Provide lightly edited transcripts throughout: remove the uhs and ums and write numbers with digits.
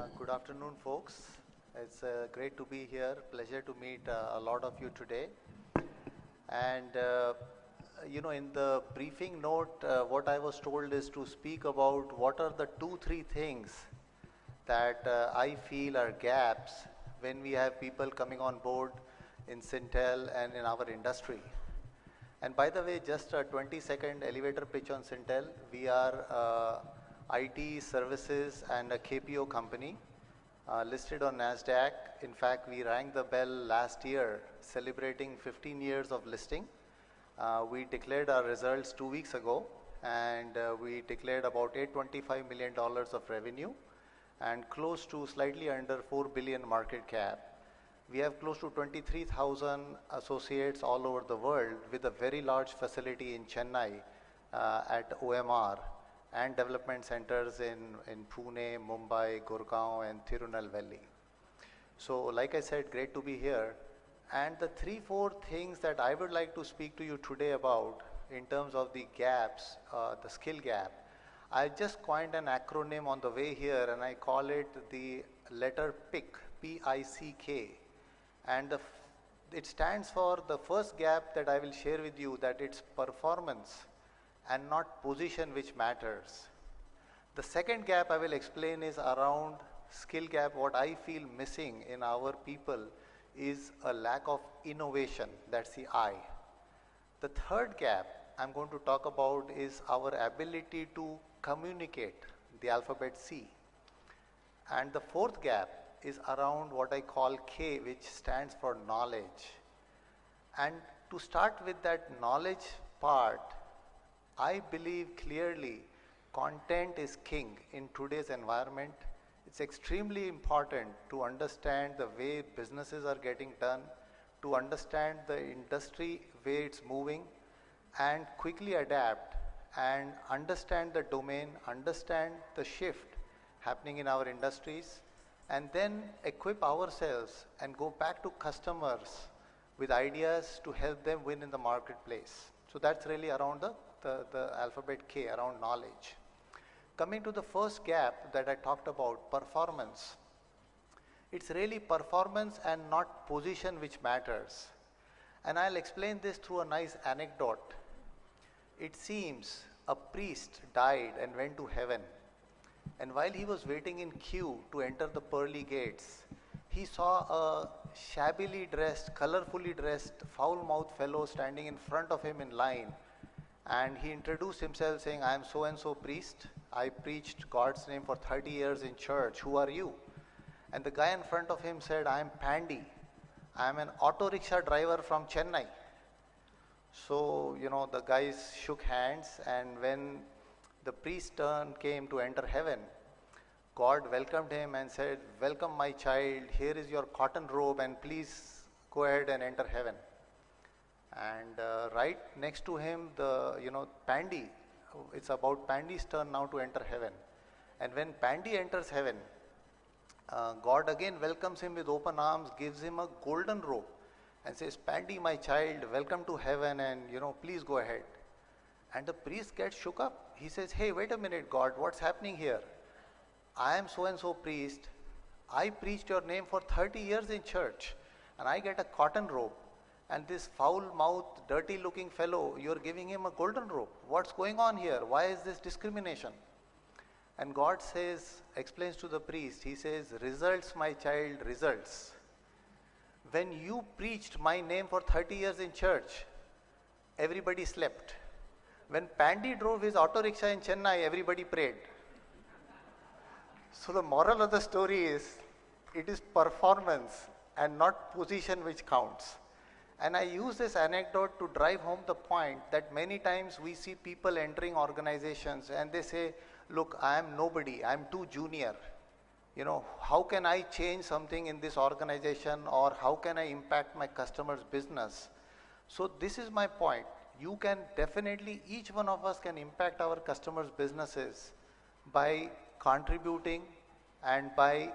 Good afternoon, folks. It's great to be here. Pleasure to meet a lot of you today. And in the briefing note, what I was told is to speak about what are the 2, 3 things that I feel are gaps when we have people coming on board in Syntel and in our industry. And by the way, just a 20-second elevator pitch on Syntel. We are IT services and a KPO company listed on NASDAQ. In fact, we rang the bell last year celebrating 15 years of listing. We declared our results 2 weeks ago, and we declared about $825 million of revenue and close to slightly under 4 billion market cap. We have close to 23,000 associates all over the world with a very large facility in Chennai at OMR and development centers in Pune, Mumbai, Gurgaon and Tirunelveli. So like I said, great to be here. And the 3, 4 things that I would like to speak to you today about in terms of the gaps, the skill gap. I just coined an acronym on the way here and I call it the letter PICK, P-I-C-K. And it stands for the first gap that I will share with you, that it's performance and not position which matters. The second gap I will explain is around skill gap. What I feel missing in our people is a lack of innovation, that's the I. The third gap I'm going to talk about is our ability to communicate, the alphabet C. And the fourth gap is around what I call K, which stands for knowledge. And to start with that knowledge part, I believe clearly content is king in today's environment. It's extremely important to understand the way businesses are getting done, to understand the industry way it's moving, and quickly adapt and understand the domain, understand the shift happening in our industries, and then equip ourselves and go back to customers with ideas to help them win in the marketplace. So that's really around the alphabet K, around knowledge. Coming to the first gap that I talked about, performance. It's really performance and not position which matters. And I'll explain this through a nice anecdote. It seems a priest died and went to heaven. And while he was waiting in queue to enter the pearly gates, he saw a shabbily dressed, colorfully dressed, foul-mouthed fellow standing in front of him in line. And he introduced himself saying, I am so-and-so priest. I preached God's name for 30 years in church. Who are you? And the guy in front of him said, I am Pandy. I am an auto rickshaw driver from Chennai. So, the guys shook hands, and when the priest's turn came to enter heaven, God welcomed him and said, welcome my child, here is your cotton robe and please go ahead and enter heaven. And right next to him, Pandy, it's about Pandy's turn now to enter heaven. And when Pandy enters heaven, God again welcomes him with open arms, gives him a golden robe and says, Pandy my child, welcome to heaven and please go ahead. And the priest gets shook up. He says, hey, wait a minute, God, what's happening here? I am so-and-so priest. I preached your name for 30 years in church and I get a cotton robe. And this foul-mouthed, dirty-looking fellow, you're giving him a golden robe. What's going on here? Why is this discrimination? And God says, explains to the priest, he says, results, my child, results. When you preached my name for 30 years in church, everybody slept. When Pandy drove his auto rickshaw in Chennai, everybody prayed. So the moral of the story is, it is performance and not position which counts. And I use this anecdote to drive home the point that many times we see people entering organizations and they say, look, I am nobody, I am too junior. How can I change something in this organization, or how can I impact my customer's business? So this is my point. You can definitely, each one of us can impact our customers' businesses by contributing and by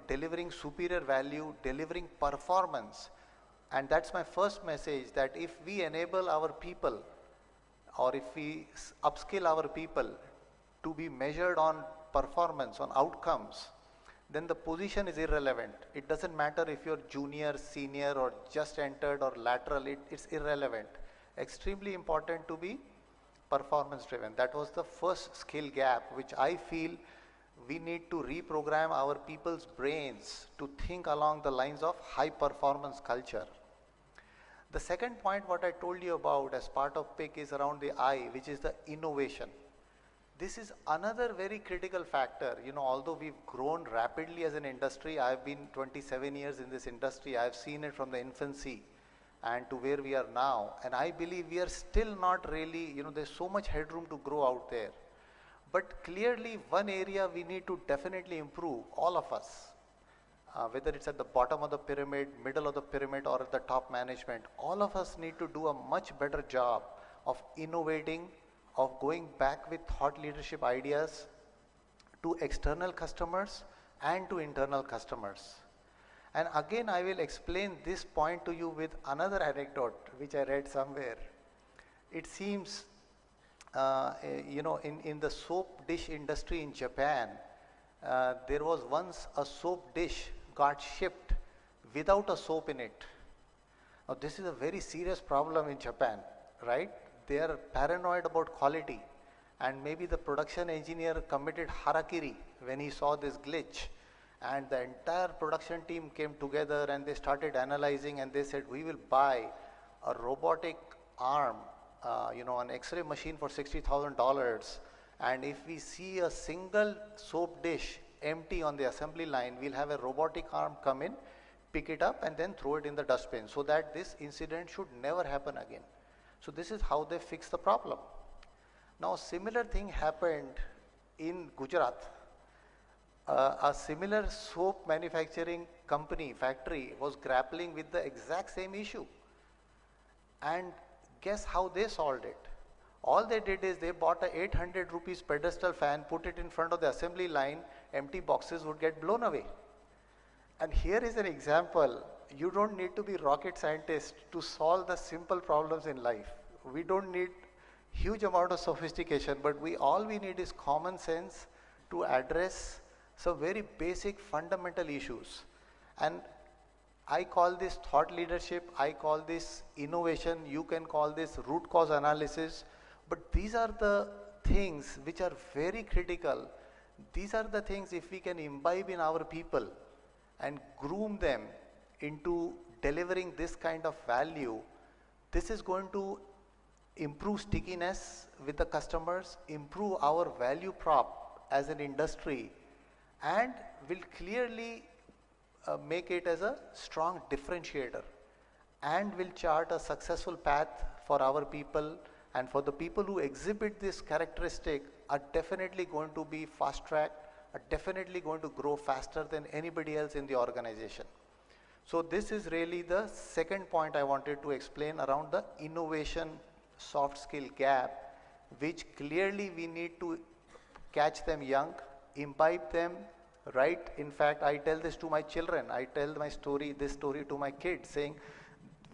delivering superior value, delivering performance. And that's my first message, that if we enable our people, or if we upskill our people to be measured on performance, on outcomes, then the position is irrelevant. It doesn't matter if you're junior, senior, or just entered or lateral, it's irrelevant. Extremely important to be performance driven. That was the first skill gap, which I feel we need to reprogram our people's brains to think along the lines of high performance culture. The second point what I told you about as part of PIC is around the I, which is the innovation. This is another very critical factor. You know, although we've grown rapidly as an industry, I've been 27 years in this industry, I've seen it from the infancy and to where we are now. And I believe we are still not really, you know, there's so much headroom to grow out there. But clearly one area we need to definitely improve, all of us, whether it's at the bottom of the pyramid, middle of the pyramid, or at the top management, all of us need to do a much better job of innovating, of going back with thought leadership ideas to external customers and to internal customers. And again, I will explain this point to you with another anecdote which I read somewhere. It seems, you know, in the soap dish industry in Japan, there was once a soap dish got shipped without a soap in it. Now, this is a very serious problem in Japan, right? They are paranoid about quality, and maybe the production engineer committed harakiri when he saw this glitch, and the entire production team came together and they started analyzing, and they said, we will buy a robotic arm, you know, an X-ray machine for $60,000, and if we see a single soap dish empty on the assembly line, we'll have a robotic arm come in, pick it up, and then throw it in the dustbin, so that this incident should never happen again. So this is how they fix the problem. Now, similar thing happened in Gujarat. A similar soap manufacturing company, factory, was grappling with the exact same issue. And guess how they solved it? All they did is they bought a 800 rupees pedestal fan, put it in front of the assembly line, empty boxes would get blown away. And here is an example. You don't need to be rocket scientist to solve the simple problems in life. We don't need huge amount of sophistication, but all we need is common sense to address some very basic fundamental issues. And I call this thought leadership, I call this innovation, you can call this root cause analysis, but these are the things which are very critical. These are the things, if we can imbibe in our people and groom them into delivering this kind of value, this is going to improve stickiness with the customers, improve our value prop as an industry, and will clearly make it as a strong differentiator, and will chart a successful path for our people. And for the people who exhibit this characteristic are definitely going to be fast tracked, are definitely going to grow faster than anybody else in the organization. So this is really the second point I wanted to explain around the innovation soft skill gap, which clearly we need to catch them young, imbibe them, right? In fact, I tell this to my children. I tell this story to my kids, saying,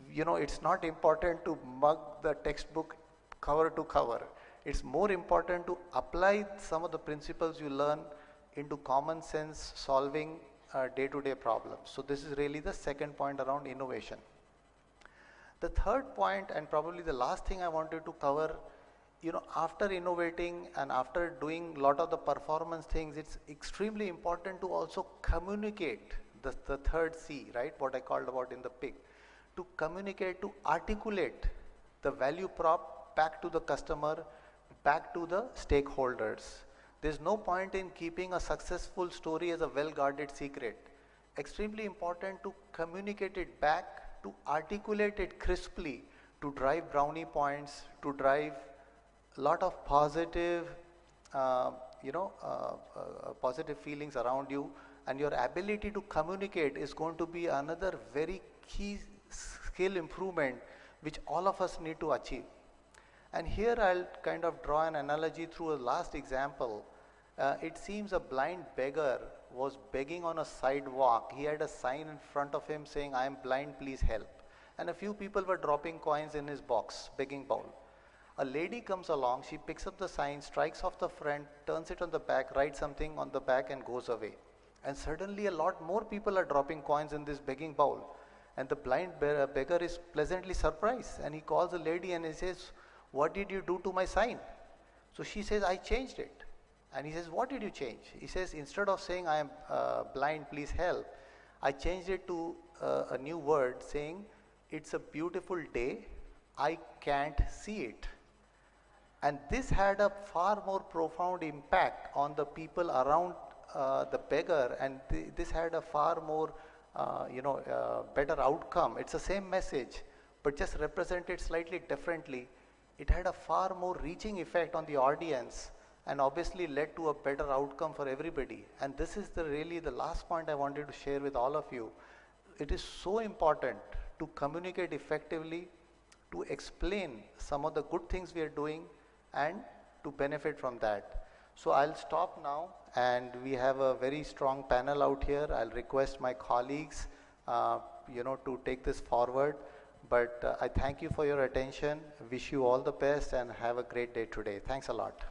you know, it's not important to mug the textbook cover to cover. It's more important to apply some of the principles you learn into common sense solving day-to-day problems. So this is really the second point around innovation. The third point, and probably the last thing I wanted to cover, you know, after innovating and after doing a lot of the performance things, it's extremely important to also communicate the third C, right? What I called about in the PIC, to communicate, to articulate the value prop back to the customer, back to the stakeholders. There's no point in keeping a successful story as a well-guarded secret. Extremely important to communicate it back, to articulate it crisply, to drive brownie points, to drive a lot of positive, positive feelings around you. And your ability to communicate is going to be another very key skill improvement which all of us need to achieve. And here I'll kind of draw an analogy through a last example. It seems a blind beggar was begging on a sidewalk. He had a sign in front of him saying, "I am blind, please help." And a few people were dropping coins in his box, begging bowl. A lady comes along, she picks up the sign, strikes off the front, turns it on the back, writes something on the back and goes away. And suddenly a lot more people are dropping coins in this begging bowl. And the blind beggar is pleasantly surprised, and he calls the lady and he says, "What did you do to my sign?" So she says, "I changed it." And he says, "What did you change?" He says, "Instead of saying I am blind, please help, I changed it to a new word saying, it's a beautiful day, I can't see it." And this had a far more profound impact on the people around the beggar, and this had a far more better outcome. It's the same message, but just represented slightly differently. It had a far more reaching effect on the audience, and obviously led to a better outcome for everybody. And this is really the last point I wanted to share with all of you. It is so important to communicate effectively, to explain some of the good things we are doing, and to benefit from that. So I'll stop now, and we have a very strong panel out here. I'll request my colleagues to take this forward. But I thank you for your attention, wish you all the best, and have a great day today. Thanks a lot.